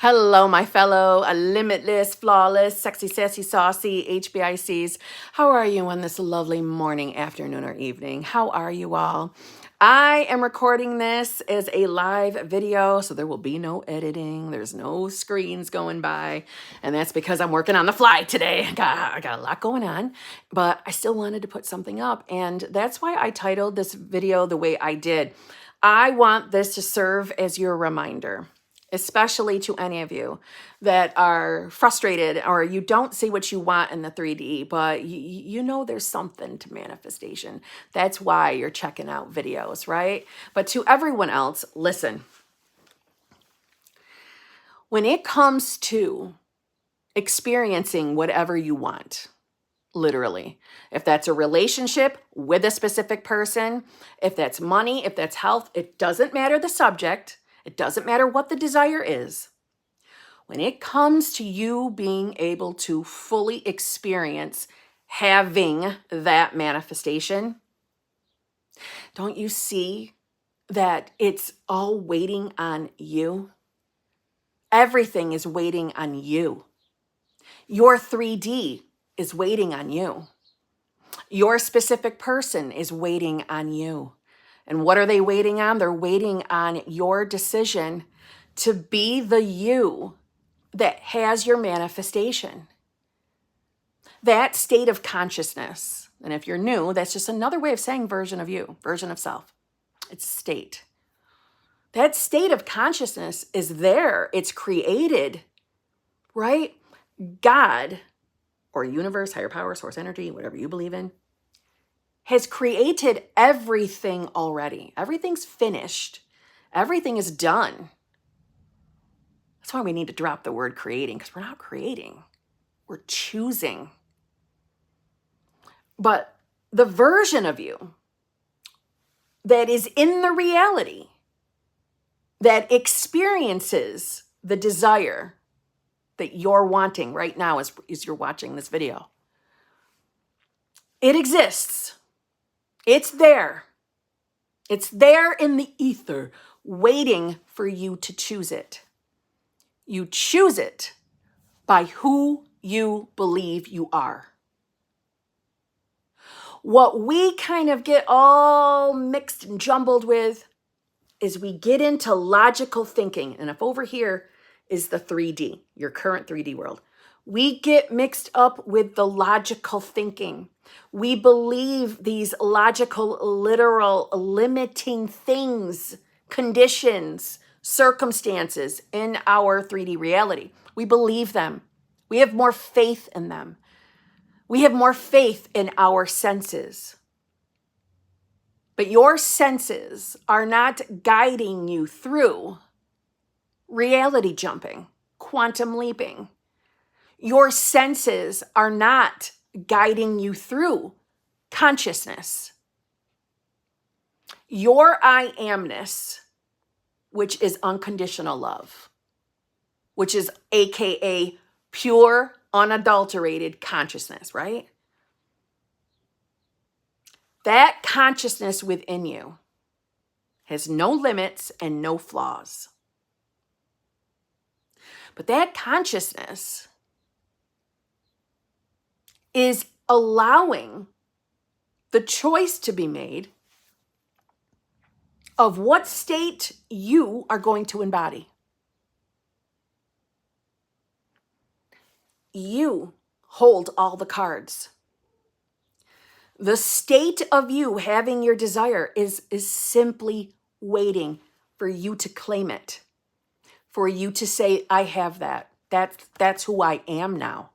Hello, my fellow limitless, flawless, sexy, sassy, saucy HBICs. How are you on this lovely morning, afternoon, or evening? How are you all? I am recording this as a live video, so there will be no editing. There's no screens going by, and that's because I'm working on the fly today. I got a lot going on, but I still wanted to put something up, and that's why I titled this video the way I did. I want this to serve as your reminder, especially to any of you that are frustrated or you don't see what you want in the 3D, but you know there's something to manifestation. That's why you're checking out videos, right? But to everyone else, listen. When it comes to experiencing whatever you want, literally, if that's a relationship with a specific person, if that's money, if that's health, it doesn't matter the subject. It doesn't matter what the desire is. When it comes to you being able to fully experience having that manifestation, don't you see that it's all waiting on you? Everything is waiting on you. Your 3D is waiting on you. Your specific person is waiting on you. And what are they waiting on? They're waiting on your decision to be the you that has your manifestation. That state of consciousness, and if you're new, that's just another way of saying version of you, version of self. It's state. That state of consciousness is there. It's created, right? God, or universe, higher power, source energy, whatever you believe in, has created everything already. Everything's finished. Everything is done. That's why we need to drop the word creating, because we're not creating. We're choosing. But the version of you that is in the reality, that experiences the desire that you're wanting right now as you're watching this video, it exists. It's there. It's there in the ether, waiting for you to choose it. You choose it by who you believe you are. What we kind of get all mixed and jumbled with is we get into logical thinking. And if over here is the 3D, your current 3D world, we get mixed up with the logical thinking. We believe these logical, literal, limiting things, conditions, circumstances in our 3D reality. We believe them. We have more faith in them. We have more faith in our senses. But your senses are not guiding you through reality jumping, quantum leaping. Your senses are not guiding you through consciousness. Your I amness, which is unconditional love, which is AKA pure, unadulterated consciousness, right? That consciousness within you has no limits and no flaws. But that consciousness is allowing the choice to be made of what state you are going to embody. You hold all the cards. The state of you having your desire is simply waiting for you to claim it, for you to say, I have that. That's who I am now.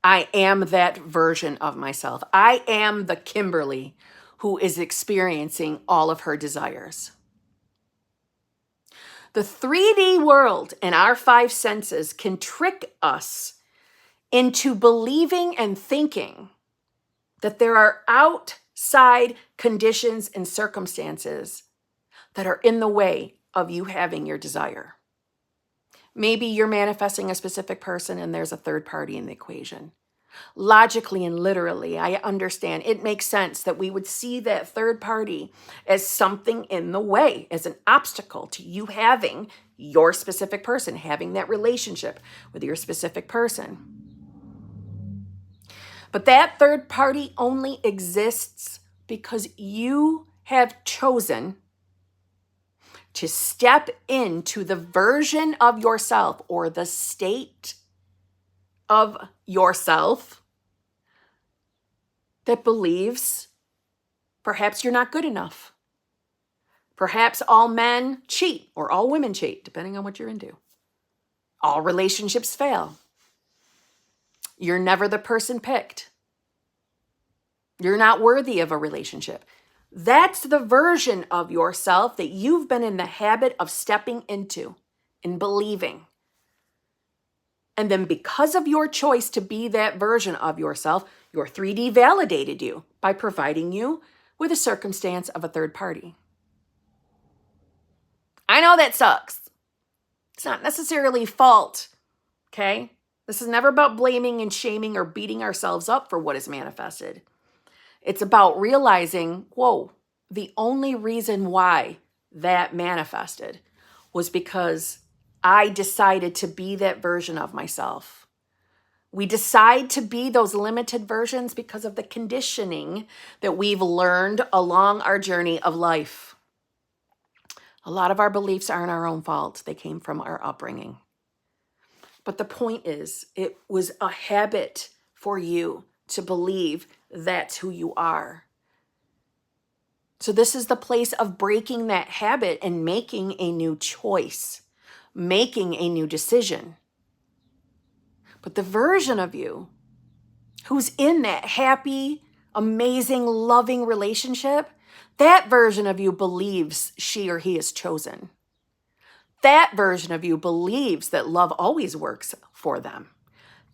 I am that version of myself. I am the Kimberly who is experiencing all of her desires. The 3D world and our five senses can trick us into believing and thinking that there are outside conditions and circumstances that are in the way of you having your desire. Maybe you're manifesting a specific person and there's a third party in the equation. Logically and literally, I understand. It makes sense that we would see that third party as something in the way, as an obstacle to you having your specific person, having that relationship with your specific person. But that third party only exists because you have chosen to step into the version of yourself or the state of yourself that believes perhaps you're not good enough. Perhaps all men cheat or all women cheat, depending on what you're into. All relationships fail. You're never the person picked. You're not worthy of a relationship. That's the version of yourself that you've been in the habit of stepping into and believing. And then because of your choice to be that version of yourself, your 3D validated you by providing you with a circumstance of a third party. I know that sucks. It's not necessarily fault, okay? This is never about blaming and shaming or beating ourselves up for what is manifested. It's about realizing, whoa, the only reason why that manifested was because I decided to be that version of myself. We decide to be those limited versions because of the conditioning that we've learned along our journey of life. A lot of our beliefs aren't our own fault. They came from our upbringing. But the point is, it was a habit for you to believe that's who you are. So this is the place of breaking that habit and making a new choice, making a new decision. But the version of you who's in that happy, amazing, loving relationship, that version of you believes she or he is chosen. That version of you believes that love always works for them.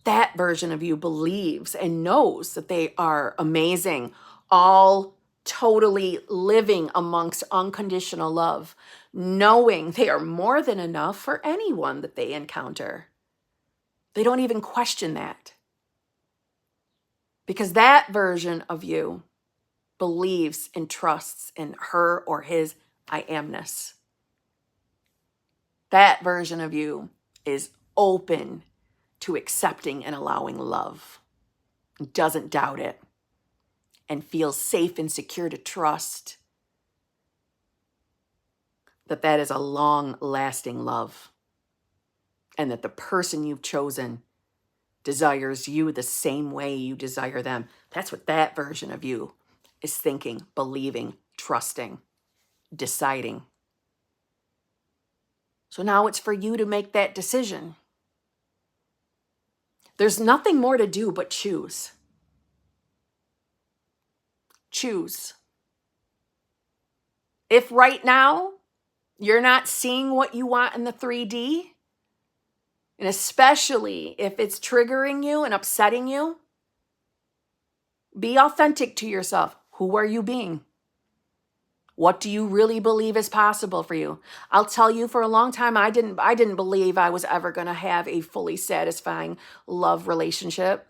That version of you believes and knows that they are amazing, all totally living amongst unconditional love, knowing they are more than enough for anyone that they encounter. They don't even question that. Because that version of you believes and trusts in her or his I amness. That version of you is open to accepting and allowing love, doesn't doubt it, and feels safe and secure to trust that that is a long-lasting love and that the person you've chosen desires you the same way you desire them. That's what that version of you is thinking, believing, trusting, deciding. So now it's for you to make that decision. There's nothing more to do but choose. Choose. If right now you're not seeing what you want in the 3D, and especially if it's triggering you and upsetting you, be authentic to yourself. Who are you being? What do you really believe is possible for you? I'll tell you, for a long time, I didn't believe I was ever going to have a fully satisfying love relationship.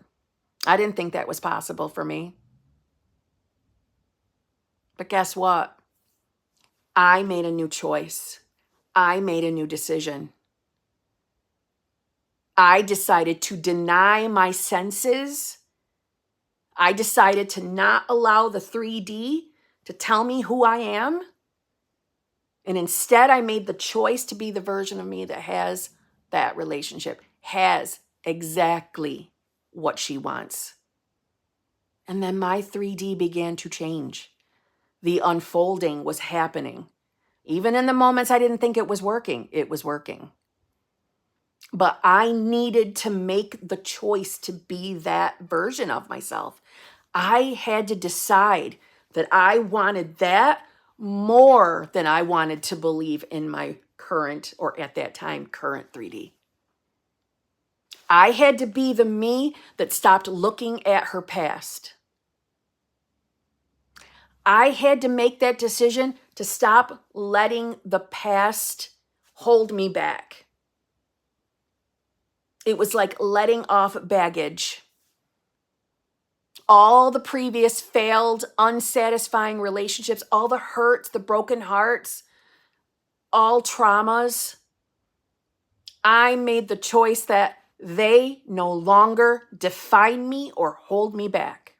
I didn't think that was possible for me. But guess what? I made a new choice. I made a new decision. I decided to deny my senses. I decided to not allow the 3D to tell me who I am. And instead, I made the choice to be the version of me that has that relationship, has exactly what she wants. And then my 3D began to change. The unfolding was happening. Even in the moments I didn't think it was working. But I needed to make the choice to be that version of myself. I had to decide that I wanted that more than I wanted to believe in my current, or at that time, current 3D. I had to be the me that stopped looking at her past. I had to make that decision to stop letting the past hold me back. It was like letting off baggage. All the previous failed, unsatisfying relationships, all the hurts, the broken hearts, all traumas, I made the choice that they no longer define me or hold me back.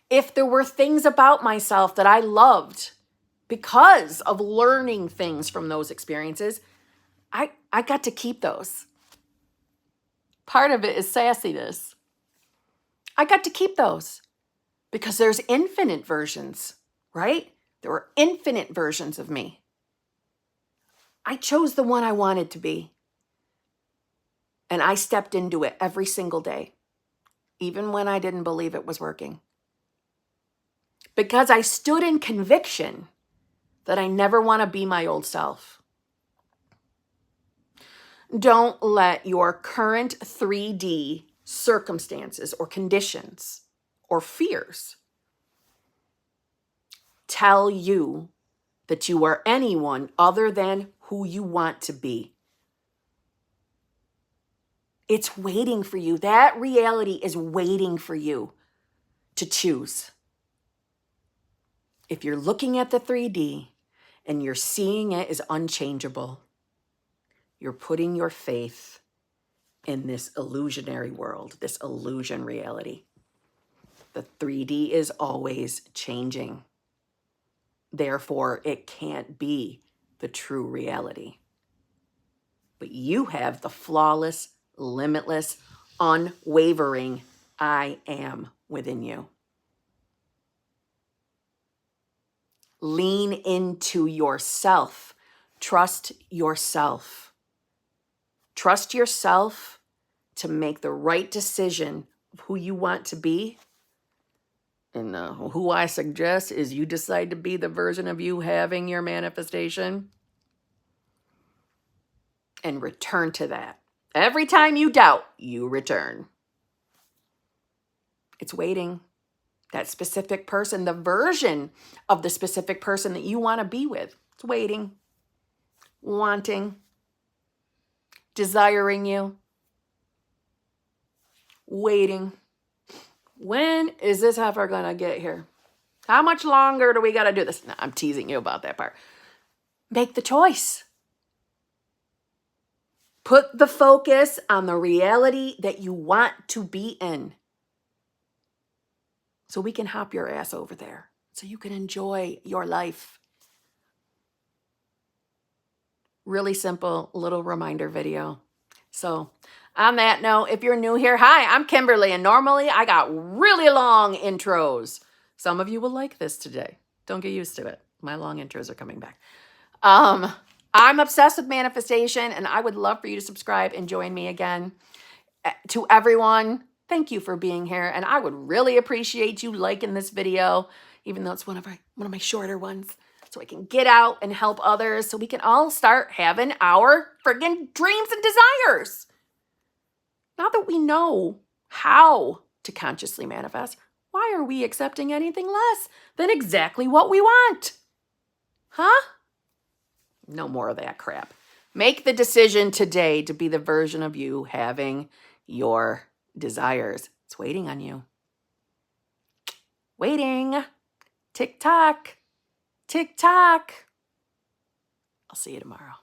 If there were things about myself that I loved because of learning things from those experiences, I got to keep those. Part of it is sassiness. I got to keep those because there's infinite versions, right? There were infinite versions of me. I chose the one I wanted to be. And I stepped into it every single day, even when I didn't believe it was working. Because I stood in conviction that I never want to be my old self. Don't let your current 3D circumstances or conditions or fears tell you that you are anyone other than who you want to be. It's waiting for you. That reality is waiting for you to choose. If you're looking at the 3D and you're seeing it as unchangeable, you're putting your faith in this illusionary world, this illusion reality. The 3D is always changing. Therefore, it can't be the true reality. But you have the flawless, limitless, unwavering I am within you. Lean into yourself. Trust yourself. Trust yourself to make the right decision of who you want to be. And who I suggest is you decide to be the version of you having your manifestation. And return to that. Every time you doubt, you return. It's waiting. That specific person, the version of the specific person that you want to be with. It's waiting, wanting, desiring you, waiting. When is this heifer going to get here? How much longer do we got to do this? No, I'm teasing you about that part. Make the choice. Put the focus on the reality that you want to be in. So we can hop your ass over there. So you can enjoy your life. Really simple little reminder video. So on that note, if you're new here, hi, I'm Kimberly, and normally I got really long intros. Some of you will like this today. Don't get used to it. My long intros are coming back. I'm obsessed with manifestation, and I would love for you to subscribe and join me again. To everyone, thank you for being here, and I would really appreciate you liking this video, even though it's one of my shorter ones, so I can get out and help others, so we can all start having our friggin' dreams and desires. Now that we know how to consciously manifest, why are we accepting anything less than exactly what we want? Huh? No more of that crap. Make the decision today to be the version of you having your desires. It's waiting on you. Waiting. Tick tock. Tick tock. I'll see you tomorrow.